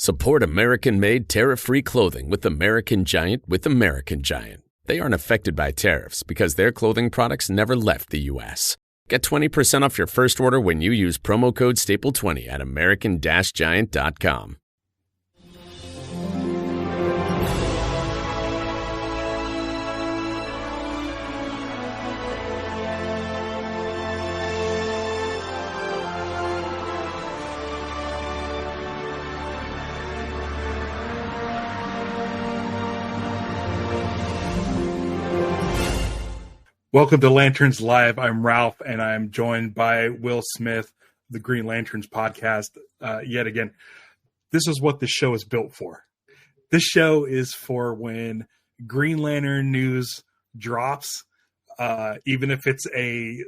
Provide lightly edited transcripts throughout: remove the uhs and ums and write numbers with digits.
Support American-made tariff-free clothing with American Giant with American Giant. They aren't affected by tariffs because their clothing products never left the U.S. Get 20% off your first order when you use promo code STAPLE20 at american-giant.com. Welcome to Lanterns Live. I'm Ralph, and I'm joined by Will Smith, the Green Lanterns podcast. Yet again, this is what this show is built for. This show is for when Green Lantern news drops, even if it's a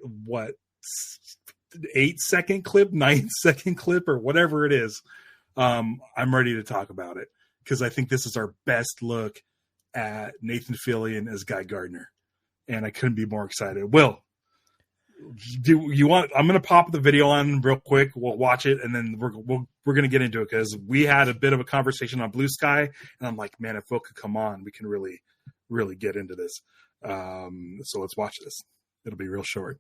8-second clip, 9-second clip, or whatever it is. I'm ready to talk about it because I think this is our best look at Nathan Fillion as Guy Gardner. And I couldn't be more excited. Will, do you want? I'm going to pop the video on real quick. We'll watch it, and then we're going to get into it because we had a bit of a conversation on Blue Sky, and I'm like, man, if Will could come on, we can really get into this. So let's watch this. It'll be real short.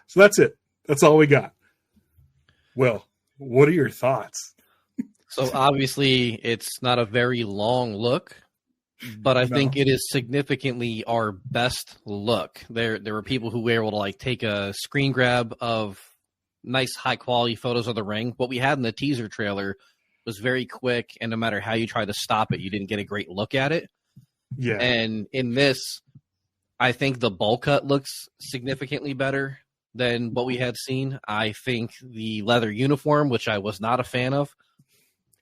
So that's it. That's all we got. Well, what are your thoughts? So obviously it's not a very long look, but I think it is significantly our best look. There were people who were able to take a screen grab of nice high quality photos of the ring. What we had in the teaser trailer was very quick, and no matter how you tried to stop it, you didn't get a great look at it. Yeah. And in this, I think the bowl cut looks significantly better than what we had seen. I think the leather uniform, which I was not a fan of,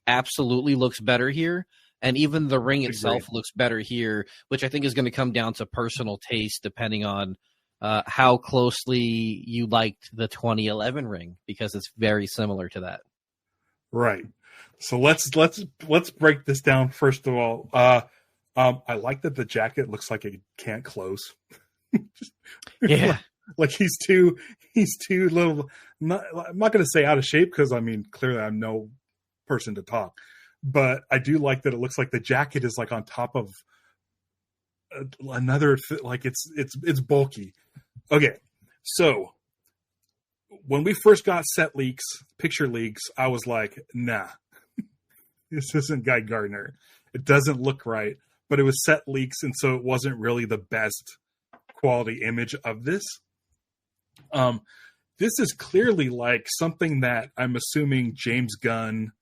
absolutely looks better here. And even the ring itself looks better here, which I think is going to come down to personal taste depending on how closely you liked the 2011 ring, because it's very similar to that. Right. So let's break this down. First of all, I like that the jacket looks like it can't close. Yeah. Like he's too little. I'm not going to say out of shape because clearly I'm no person to talk, but I do like that it looks like the jacket is on top of another. It's bulky. Okay, so when we first got picture leaks, I was like, nah, this isn't Guy Gardner. It doesn't look right. But it was set leaks, and so it wasn't really the best quality image of this. This is clearly something that I'm assuming James Gunn,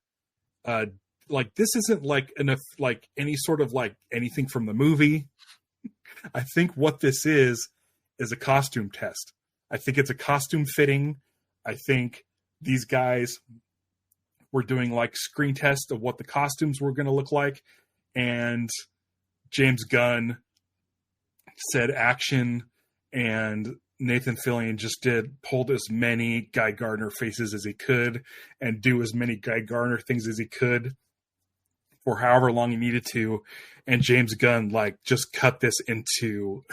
this isn't any sort of anything from the movie. I think what this is a costume test. I think it's a costume fitting. I think these guys were doing screen tests of what the costumes were going to look like. And James Gunn said action, and Nathan Fillion just pulled as many Guy Gardner faces as he could and do as many Guy Gardner things as he could for however long he needed to. And James Gunn just cut this into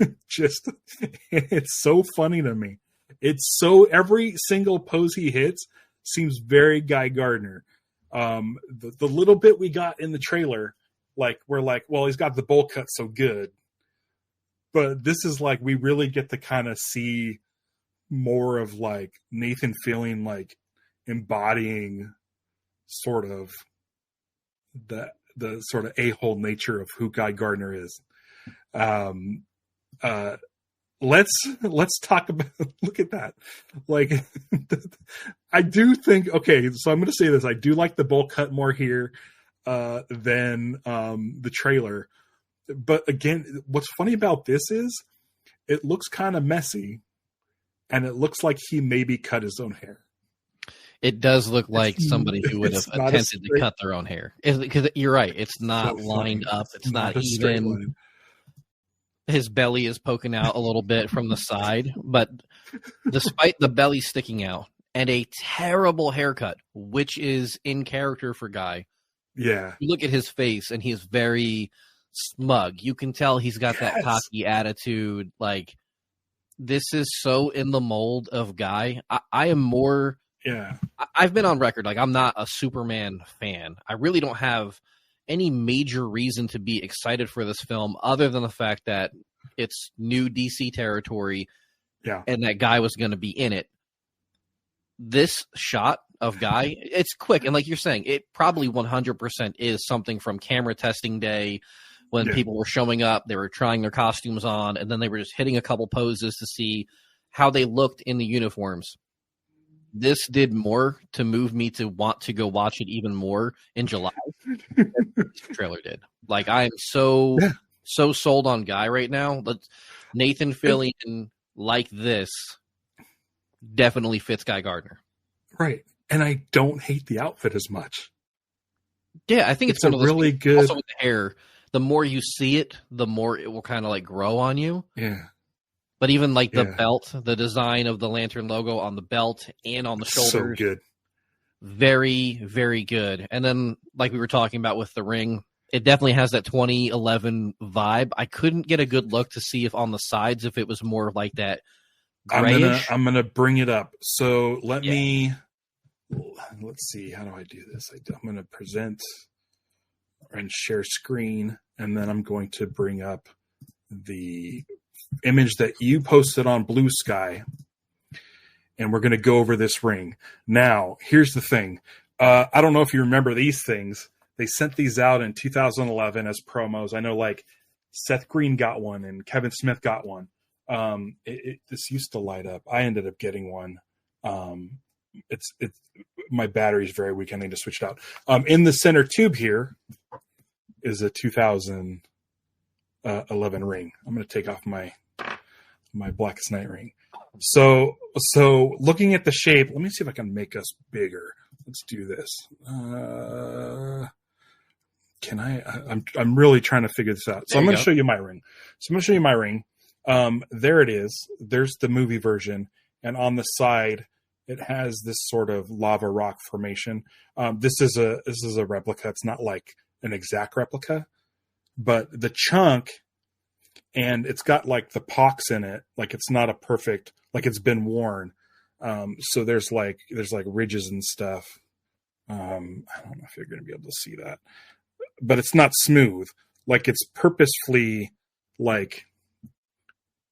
it's so funny to me. It's so every single pose he hits seems very Guy Gardner. The little bit we got in the trailer, we're well, he's got the bowl cut so good. But this is we really get to kind of see more of Nathan Fillion embodying sort of the sort of a-hole nature of who Guy Gardner is. Let's talk about, look at that. I do think, okay, so I'm going to say this. I do like the bowl cut more here than the trailer. But again, what's funny about this is it looks kind of messy, and it looks like he maybe cut his own hair. It does look like somebody who would have attempted to cut their own hair. Because you're right, it's not lined up. It's not even. His belly is poking out a little bit from the side, but despite the belly sticking out and a terrible haircut, which is in character for Guy. Yeah. You look at his face, and he is very smug. You can tell he's got that Yes. cocky attitude. Like, this is so in the mold of Guy. I am more. Yeah. I've been on record. Like, I'm not a Superman fan. I really don't have any major reason to be excited for this film other than the fact that it's new DC territory. Yeah. And that Guy was going to be in it. This shot of Guy, it's quick. And like you're saying, it probably 100% is something from camera testing day when people were showing up, they were trying their costumes on, and then they were just hitting a couple poses to see how they looked in the uniforms. This did more to move me to want to go watch it even more in July than this trailer did. Like, I am so sold on Guy right now. Nathan Fillion, like this, definitely fits Guy Gardner. Right. And I don't hate the outfit as much. Yeah, I think it's a one of those really things, good. Also with the hair, the more you see it, the more it will kind of like grow on you. Yeah. But even like the belt, the design of the Lantern logo on the belt and on the shoulders. So good. Very, very good. And then, like we were talking about with the ring, it definitely has that 2011 vibe. I couldn't get a good look to see if on the sides, if it was more like that grayish. I'm gonna bring it up. So let's see. How do I do this? I'm gonna present and share screen, and then I'm going to bring up the image that you posted on Blue Sky, and we're going to go over this ring. Now, here's the thing. I don't know if you remember these things. They sent these out in 2011 as promos. I know, like, Seth Green got one and Kevin Smith got one. This used to light up. I ended up getting one. It's my battery's very weak. I need to switch it out. In the center tube here is a 2011 ring. I'm going to take off my Blackest Night ring. So looking at the shape, let me see if I can make us bigger. Let's do this. Can I? I'm really trying to figure this out. So I'm going to show you my ring. There it is. There's the movie version, and on the side it has this sort of lava rock formation. This is a replica. It's not like an exact replica, but the chunk, and it's got like the pox in it. Like, it's not a perfect, like, it's been worn. So there's like ridges and stuff. I don't know if you're going to be able to see that, but it's not smooth. Like, it's purposefully, like,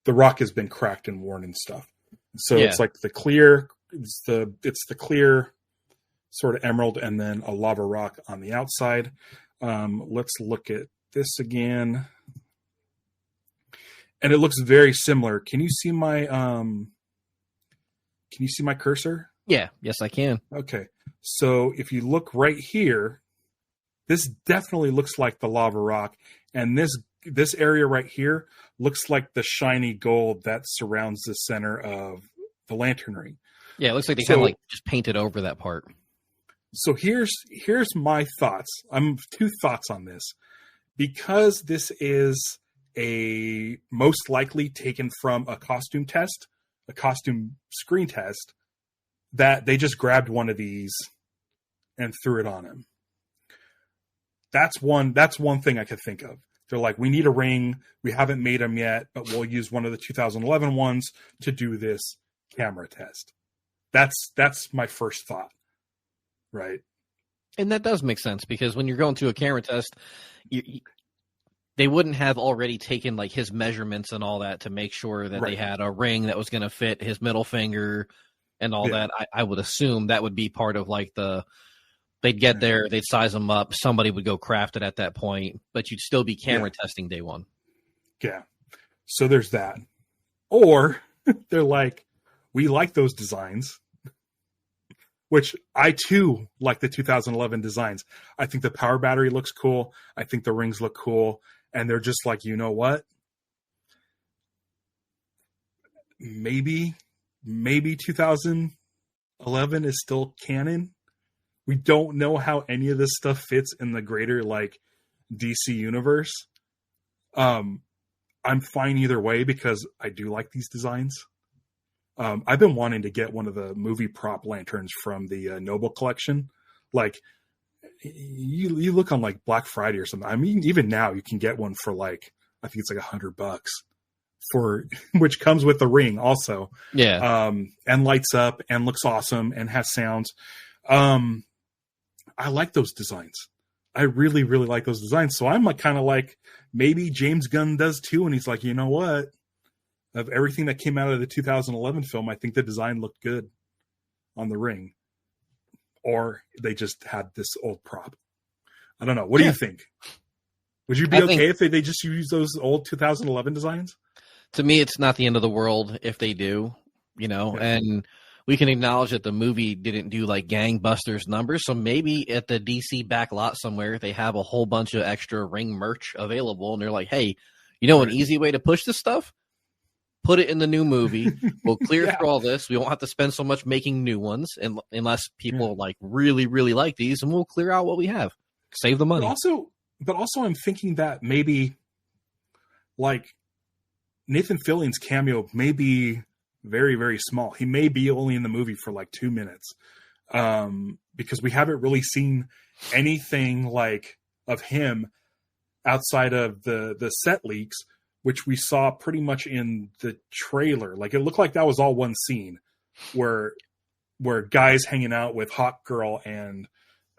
the rock has been cracked and worn and stuff. So it's like the clear, it's the clear sort of emerald, and then a lava rock on the outside. Let's look at this again. And it looks very similar. Can you see my cursor? Yeah, yes I can. Okay. So if you look right here, this definitely looks like the lava rock, and this area right here looks like the shiny gold that surrounds the center of the lantern ring. Yeah, it looks like they kind of like just painted over that part. So here's my thoughts. Two thoughts on this. Because this is a most likely taken from a costume screen test, that they just grabbed one of these and threw it on him. That's one thing I could think of. They're like, we need a ring. We haven't made them yet, but we'll use one of the 2011 ones to do this camera test. That's my first thought. Right. And that does make sense, because when you're going to a camera test, they wouldn't have already taken like his measurements and all that to make sure that they had a ring that was going to fit his middle finger and all that. I would assume that would be part of like they'd get there, they'd size them up. Somebody would go craft it at that point, but you'd still be camera testing day one. Yeah. So there's that. Or they're like, we like those designs, which I too like the 2011 designs. I think the power battery looks cool. I think the rings look cool. And they're just like, you know what? Maybe 2011 is still canon. We don't know how any of this stuff fits in the greater like DC universe. I'm fine either way, because I do like these designs. I've been wanting to get one of the movie prop lanterns from the Noble collection. Like, you look on like Black Friday or something. I mean, even now you can get one for like, I think it's like $100 for, which comes with the ring also. Yeah. And lights up and looks awesome and has sounds. I like those designs. I really, really like those designs. So I'm like, kind of like, maybe James Gunn does too. And he's like, you know what? Of everything that came out of the 2011 film, I think the design looked good on the ring. Or they just had this old prop. I don't know. What do you think? Would you be okay if they just use those old 2011 designs? To me, it's not the end of the world if they do, and we can acknowledge that the movie didn't do like gangbusters numbers. So maybe at the DC back lot somewhere, they have a whole bunch of extra ring merch available. And they're like, hey, an easy way to push this stuff? Put it in the new movie. We'll clear through all this. We won't have to spend so much making new ones unless people like really, really like these, and we'll clear out what we have. Save the money. But also I'm thinking that maybe like Nathan Fillion's cameo may be very, very small. He may be only in the movie for like 2 minutes. Because we haven't really seen anything like of him outside of the set leaks, which we saw pretty much in the trailer. Like it looked like that was all one scene where guys hanging out with Hawk Girl and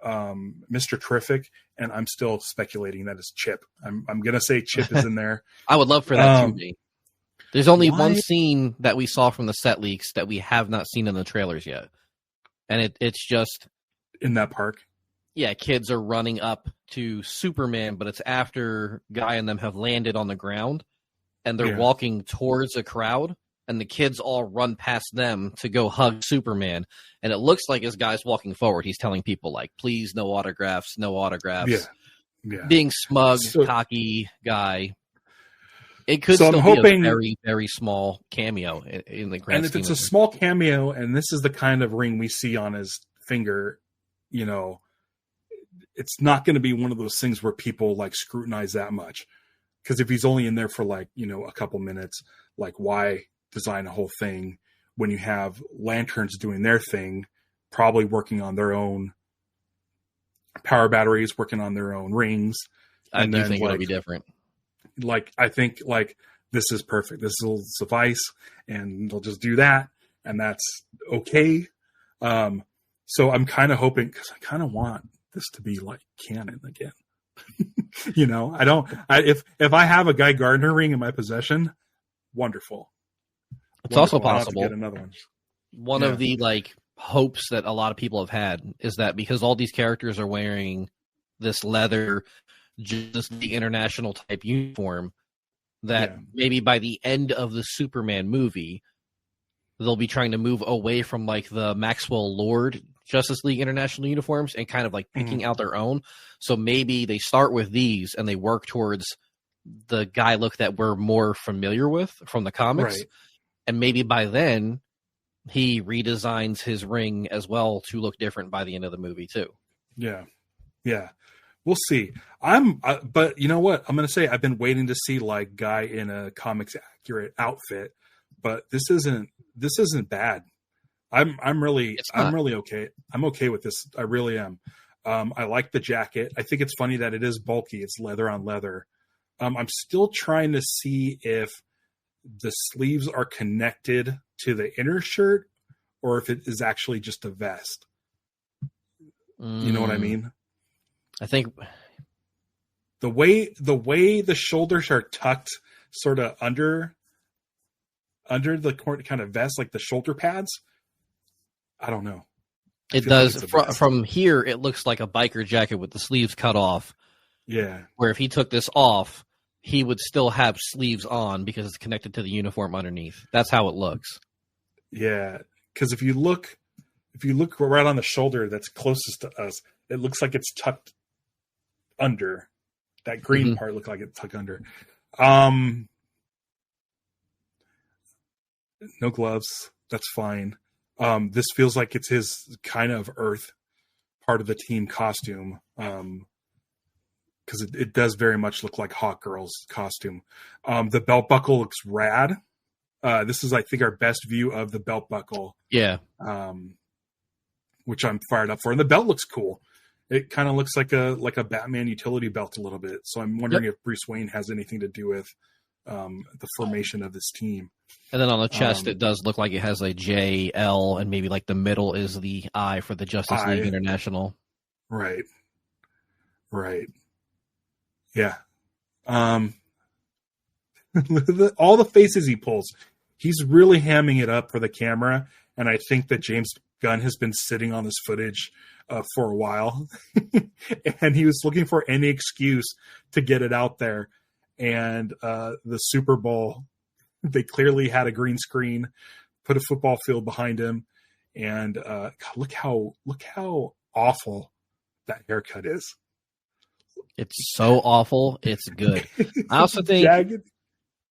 Mr. Terrific, and I'm still speculating that it's Chip. I'm gonna say Chip is in there. I would love for that to be. There's only one scene that we saw from the set leaks that we have not seen in the trailers yet, and it's just in that park. Yeah, kids are running up to Superman, but it's after Guy and them have landed on the ground, and they're walking towards a crowd, and the kids all run past them to go hug Superman. And it looks like as Guy's walking forward, he's telling people, like, please, no autographs, no autographs. Yeah. Being smug, cocky Guy. It could still be a very, very small cameo in the grand scheme. And if it's a small cameo, and this is the kind of ring we see on his finger, it's not going to be one of those things where people, like, scrutinize that much. Because if he's only in there for, like, a couple minutes, like, why design a whole thing when you have Lanterns doing their thing, probably working on their own power batteries, working on their own rings. I do think it'll be different. Like, I think, like, this is perfect. This will suffice, and they'll just do that, and that's okay. So I'm kind of hoping, because I kind of want this to be, like, canon again. If I have a Guy Gardner ring in my possession, wonderful. It's also possible. Get another one. One of the like hopes that a lot of people have had is that because all these characters are wearing this leather Justice League International type uniform, that maybe by the end of the Superman movie, they'll be trying to move away from like the Maxwell Lord Justice League International uniforms and kind of like picking out their own. So maybe they start with these and they work towards the Guy look that we're more familiar with from the comics. Right. And maybe by then he redesigns his ring as well to look different by the end of the movie too. Yeah. We'll see. But you know what? I'm going to say I've been waiting to see like Guy in a comics accurate outfit, but this isn't bad. I'm really okay. I'm okay with this. I really am. I like the jacket. I think it's funny that it is bulky. It's leather on leather. I'm still trying to see if the sleeves are connected to the inner shirt or if it is actually just a vest. You know what I mean? I think the way the shoulders are tucked sort of under the kind of vest, like the shoulder pads. I don't know. It does. From here, it looks like a biker jacket with the sleeves cut off. Yeah. Where if he took this off, he would still have sleeves on because it's connected to the uniform underneath. That's how it looks. Yeah. Because if you look right on the shoulder that's closest to us, it looks like it's tucked under. That green part looks like it's tucked under. No gloves. That's fine. This feels like it's his kind of Earth part of the team costume. Because it does very much look like Hawk Girl's costume. The belt buckle looks rad. This is, I think, our best view of the belt buckle. Yeah. Which I'm fired up for. And the belt looks cool. It kind of looks like a Batman utility belt a little bit. So I'm wondering if Bruce Wayne has anything to do with the formation of this team. And then on the chest, it does look like it has a J, L, and maybe like the middle is the I for the Justice League International. Right. Yeah. All the faces he pulls, he's really hamming it up for the camera. And I think that James Gunn has been sitting on this footage for a while. And he was looking for any excuse to get it out there. And the Super Bowl, they clearly had a green screen, put a football field behind him. And God, look how awful that haircut is. It's so awful. It's good. I also think jagged.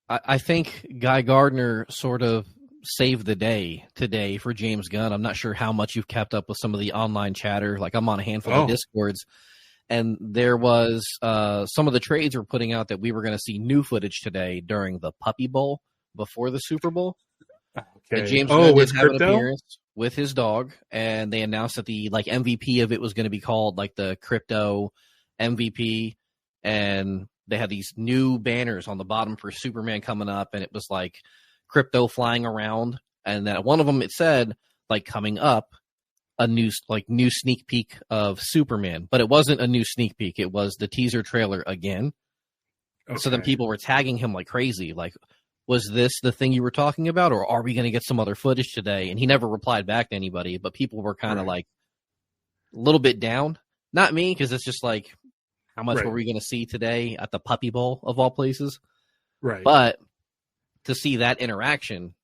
I think Guy Gardner sort of saved the day today for James Gunn. I'm not sure how much you've kept up with some of the online chatter. Like I'm on a handful of Discords, and there was some of the trades were putting out that we were going to see new footage today during the Puppy Bowl before the Super Bowl. Okay. And James Gunn did have an appearance with his dog, and they announced that the MVP of it was going to be called like the Crypto MVP, and they had these new banners on the bottom for Superman coming up, and it was like crypto flying around, and that one of them it said like coming up a new sneak peek of Superman, but it wasn't a new sneak peek, it was the teaser trailer again. Okay. So then people were tagging him like crazy, like, was this the thing you were talking about, or are we going to get some other footage today? And he never replied back to anybody, but people were kind of like a little bit down. Not me, because it's just like, how much were we going to see today at the Puppy Bowl of all places? Right. But to see that interaction,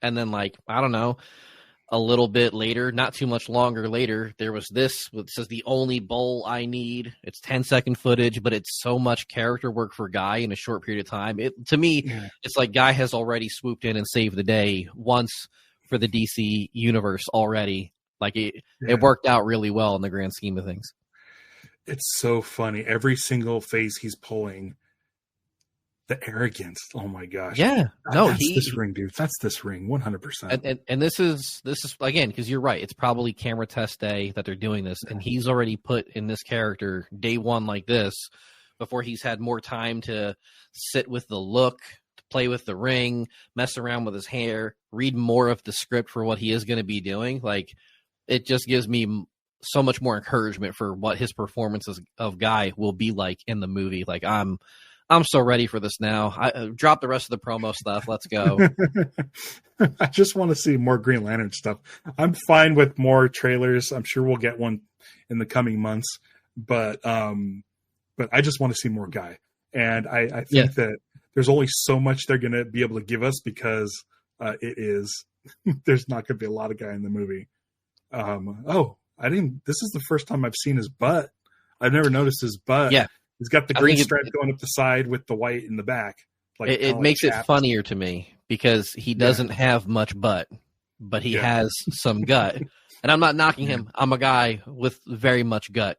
and then like, I don't know, a little bit later, not too much longer later, there was this, it says the only bowl I need. It's 10-second footage, but it's so much character work for Guy in a short period of time. To me, it's like Guy has already swooped in and saved the day once for the DC universe already. Like it worked out really well in the grand scheme of things. It's so funny. Every single face he's pulling, the arrogance. Oh my gosh. Yeah. No, that's this ring, dude. That's this ring, 100%. And this is again, because you're right. It's probably camera test day that they're doing this, and he's already put in this character day one like this before he's had more time to sit with the look, to play with the ring, mess around with his hair, read more of the script for what he is going to be doing. Like, it just gives me so much more encouragement for what his performances of Guy will be like in the movie. Like I'm so ready for this now. I drop the rest of the promo stuff. Let's go. I just want to see more Green Lantern stuff. I'm fine with more trailers. I'm sure we'll get one in the coming months, but I just want to see more Guy. And I think that there's only so much they're going to be able to give us because there's not going to be a lot of Guy in the movie. This is the first time I've seen his butt. I've never noticed his butt. Yeah. He's got the green stripe going up the side with the white in the back. Like it makes it funnier to me because he doesn't have much butt, but he has some gut. And I'm not knocking him. I'm a guy with very much gut.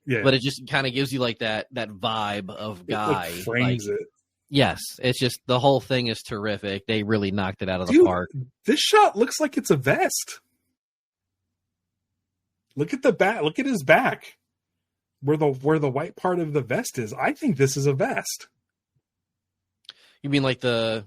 Yeah. But it just kind of gives you like that vibe of Guy. It frames it. Yes. It's just the whole thing is terrific. They really knocked it out of the park. This shot looks like it's a vest. Look at the back. Look at his back. Where the white part of the vest is. I think this is a vest. You mean like the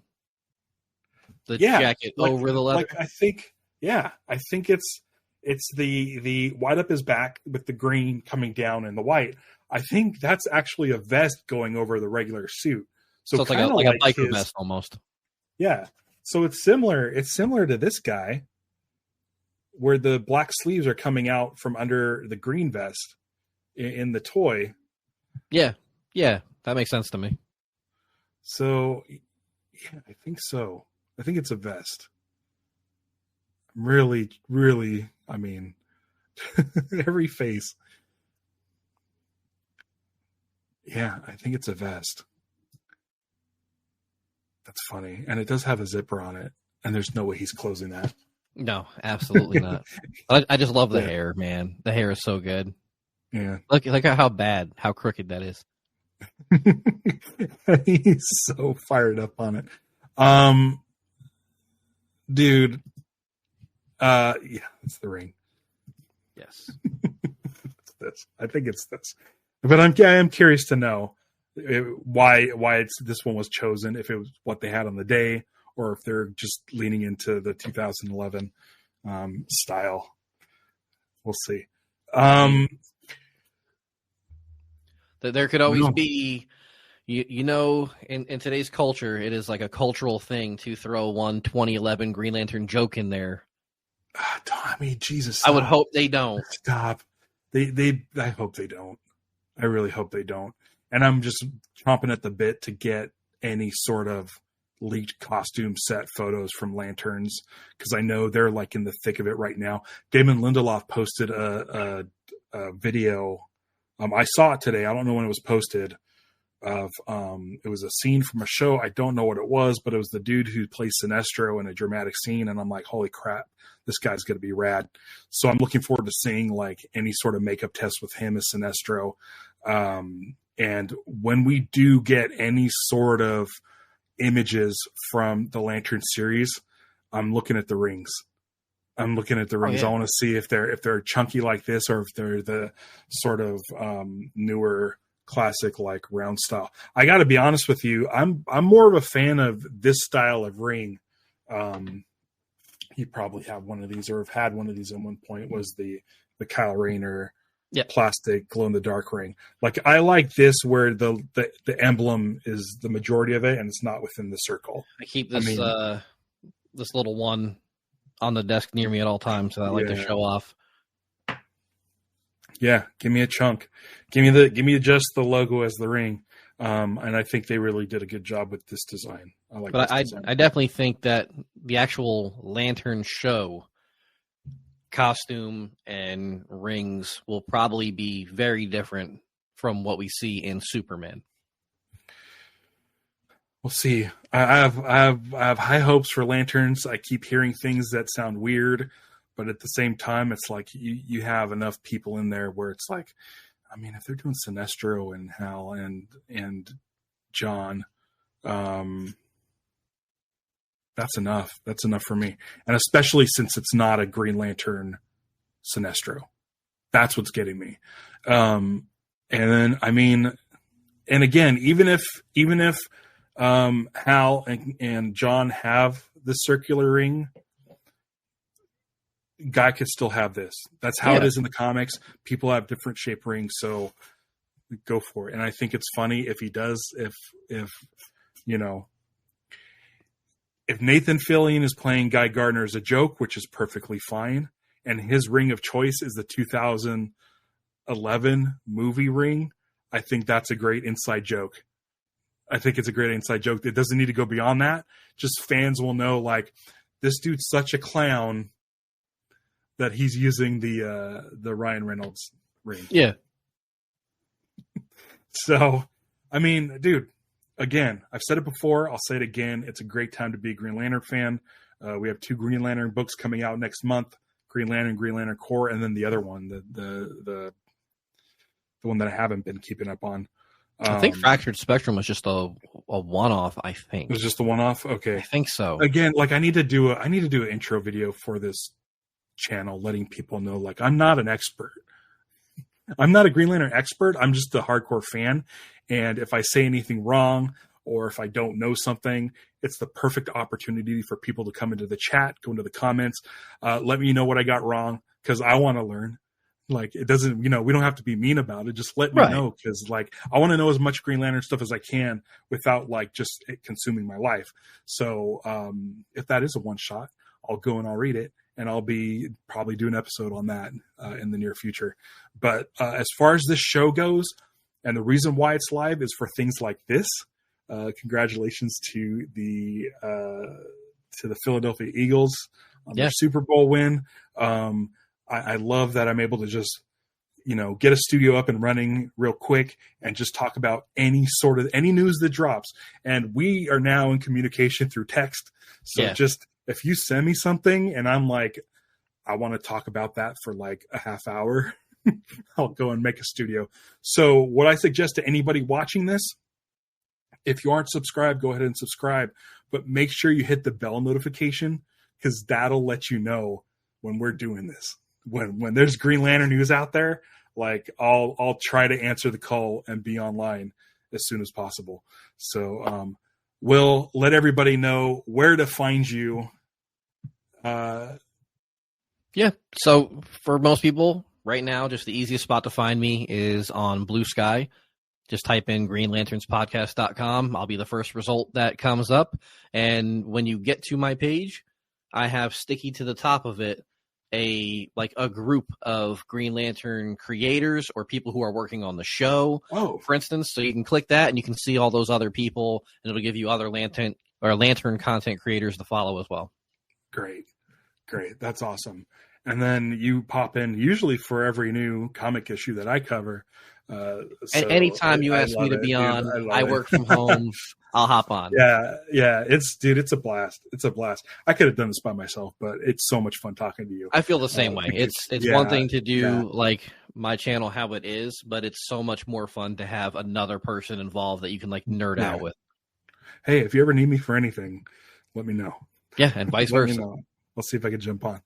jacket over the leather? Like I think it's the white up his back with the green coming down and the white. I think that's actually a vest going over the regular suit. So it's like a biker vest almost. Yeah. So it's similar. It's similar to this guy, where the black sleeves are coming out from under the green vest in the toy. Yeah, that makes sense to me. So, yeah, I think so. I think it's a vest. Really, really, I mean, every face. Yeah, I think it's a vest. That's funny. And it does have a zipper on it, and there's no way he's closing that. No, absolutely not. I just love the hair, man. The hair is so good. Yeah. Look at how crooked that is. He's so fired up on it. Dude. Yeah, it's the ring. Yes. It's this. I think it's this. But I am curious to know why this one was chosen, if it was what they had on the day, or if they're just leaning into the 2011 style. We'll see. There could always be, in today's culture, it is like a cultural thing to throw one 2011 Green Lantern joke in there. I mean, Jesus. Stop. I would hope they don't. Stop. I hope they don't. I really hope they don't. And I'm just chomping at the bit to get any sort of leaked costume set photos from Lanterns, because I know they're like in the thick of it right now. Damon Lindelof posted a video. I saw it today. I don't know when it was posted. It was a scene from a show. I don't know what it was, but it was the dude who plays Sinestro in a dramatic scene, and I'm like, holy crap, this guy's going to be rad. So I'm looking forward to seeing like any sort of makeup test with him as Sinestro. And when we do get any sort of images from the Lantern series, I'm looking at the rings. I want to see if they're chunky like this, or if they're the sort of newer classic like round style. I got to be honest with you, I'm more of a fan of this style of ring. You probably have one of these, or have had one of these at one point. Was the Kyle Rayner plastic glow in the dark ring. Like, I like this where the emblem is the majority of it and it's not within the circle. I keep this this little one on the desk near me at all times, so I like to show off. Yeah, give me a chunk. Give me just the logo as the ring. And I think they really did a good job with this design. I definitely think that the actual Lantern show costume and rings will probably be very different from what we see in Superman. We'll see. I have high hopes for Lanterns. I keep hearing things that sound weird, but at the same time, it's like you have enough people in there where it's like, I mean, if they're doing Sinestro and Hal and John, that's enough. That's enough for me. And especially since it's not a Green Lantern Sinestro. That's what's getting me. And then, I mean, and again, even if Hal and John have the circular ring, Guy could still have this. That's how it is in the comics. People have different shape rings, so go for it. And I think it's funny if he does, if Nathan Fillion is playing Guy Gardner as a joke, which is perfectly fine, and his ring of choice is the 2011 movie ring, I think that's a great inside joke. I think it's a great inside joke. It doesn't need to go beyond that. Just fans will know, like, this dude's such a clown that he's using the Ryan Reynolds ring. Yeah. So, I mean, dude, again, I've said it before. I'll say it again. It's a great time to be a Green Lantern fan. We have 2 Green Lantern books coming out next month: Green Lantern Corps, and then the other one, the one that I haven't been keeping up on. I think Fractured Spectrum was just a one-off. I think it was just a one-off. Okay, I think so. Again, like, I need to do an intro video for this channel, letting people know, like, I'm not an expert. I'm not a Green Lantern expert. I'm just a hardcore fan. And if I say anything wrong, or if I don't know something, it's the perfect opportunity for people to come into the chat, go into the comments, let me know what I got wrong, because I want to learn. Like, it doesn't, we don't have to be mean about it. Just let me know, because, like, I want to know as much Green Lantern stuff as I can without, like, just it consuming my life. So if that is a one shot, I'll go and I'll read it, and I'll be probably do an episode on that in the near future. But as far as this show goes, and the reason why it's live is for things like this. Congratulations to the Philadelphia Eagles on their Super Bowl win. I love that I'm able to just, get a studio up and running real quick and just talk about any news that drops. And we are now in communication through text. So just, if you send me something and I'm like, I want to talk about that for like a half hour, I'll go and make a studio. So what I suggest to anybody watching this, if you aren't subscribed, go ahead and subscribe, but make sure you hit the bell notification, because that'll let you know when we're doing this. When there's Green Lantern news out there, like I'll try to answer the call and be online as soon as possible. So we'll let everybody know where to find you. Yeah. So for most people right now, just the easiest spot to find me is on Blue Sky. Just type in greenlanternspodcast.com. I'll be the first result that comes up. And when you get to my page, I have sticky to the top of it a group of Green Lantern creators or people who are working on the show, for instance. So you can click that and you can see all those other people, and it'll give you other lantern content creators to follow as well. Great. That's awesome. And then you pop in usually for every new comic issue that I cover. And anytime you ask me to be on, I work from home. I'll hop on. Yeah. It's a blast. I could have done this by myself, but it's so much fun talking to you. I feel the same way. It's one thing to do like my channel how it is, but it's so much more fun to have another person involved that you can like nerd out with. Hey, if you ever need me for anything, let me know. Yeah, and vice versa. I'll see if I can jump on.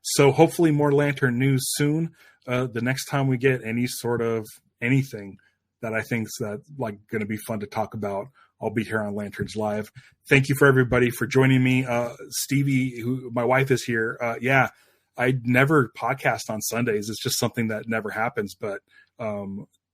So hopefully more Lantern news soon. The next time we get any sort of anything that I think's that like going to be fun to talk about, I'll be here on Lanterns Live. Thank you for everybody for joining me. Stevie, who my wife is here. I never podcast on Sundays. It's just something that never happens. But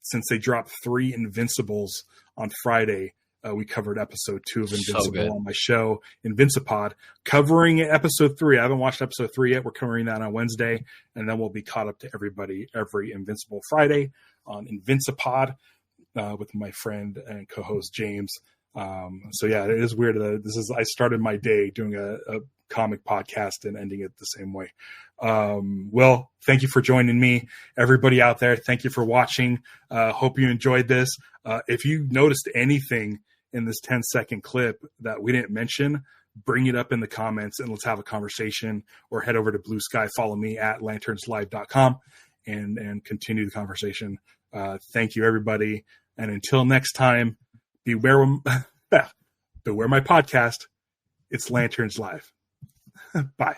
since they dropped 3 Invincibles on Friday, we covered episode 2 of Invincible on my show, Invincipod, covering episode 3. I haven't watched episode 3 yet. We're covering that on Wednesday, and then we'll be caught up to everybody every Invincible Friday on Invincipod with my friend and co-host James. It is weird. I started my day doing a comic podcast and ending it the same way. Well, thank you for joining me, everybody out there. Thank you for watching. Hope you enjoyed this. If you noticed anything in this 10-second clip that we didn't mention, bring it up in the comments and let's have a conversation, or head over to Blue Sky. Follow me at lanternslive.com and continue the conversation. Thank you, everybody. And until next time, beware my podcast. It's Lanterns Live. Bye.